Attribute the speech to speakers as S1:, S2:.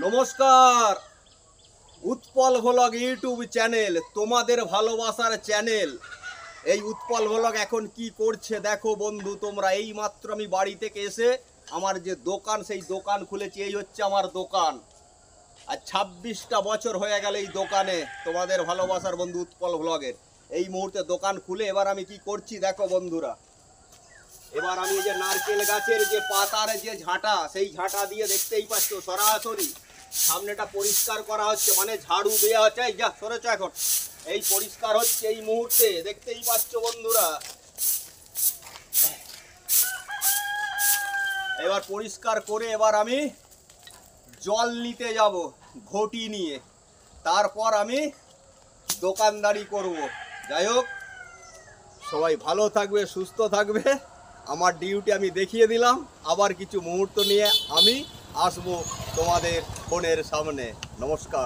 S1: নমস্কার। Utpal vlog YouTube channel, তোমাদের ভালোবাসার চ্যানেল। এই উৎপল ভ্লগ এখন কি করছে দেখো বন্ধু তোমরা। এই মাত্র আমি বাড়ি থেকে এসে আমার যে দোকান, সেই দোকান খুলেছি। এই হচ্ছে আমার দোকান। আর 26টা বছর হয়ে গেল এই দোকানে, তোমাদের ভালোবাসার বন্ধু উৎপল ভ্লগের। এই মুহূর্তে দোকান খুলে এবার আমি কি করছি দেখো বন্ধুরা। এবার আমি যে নারকেল গাছের যে পাতার যে ঝাঁটা, সেই ঝাঁটা দিয়ে দেখতেই পাচ্ছ সরাসরি সামনেটা পরিষ্কার করা হচ্ছে, মানে ঝাড়ু দেওয়া হচ্ছে। এই যা সরেছ, এখন এই পরিষ্কার হচ্ছে এই মুহূর্তে, দেখতেই পাচ্ছ বন্ধুরা। এবার পরিষ্কার করে এবার আমি জল নিতে যাব ঘটি নিয়ে, তারপর আমি দোকানদারি করব। যাই হোক, সবাই ভালো থাকবে, সুস্থ থাকবে। আমার ডিউটি আমি দেখিয়ে দিলাম। আবার কিছু মুহূর্ত নিয়ে আমি আসবো তোমাদের ফোনের সামনে। নমস্কার।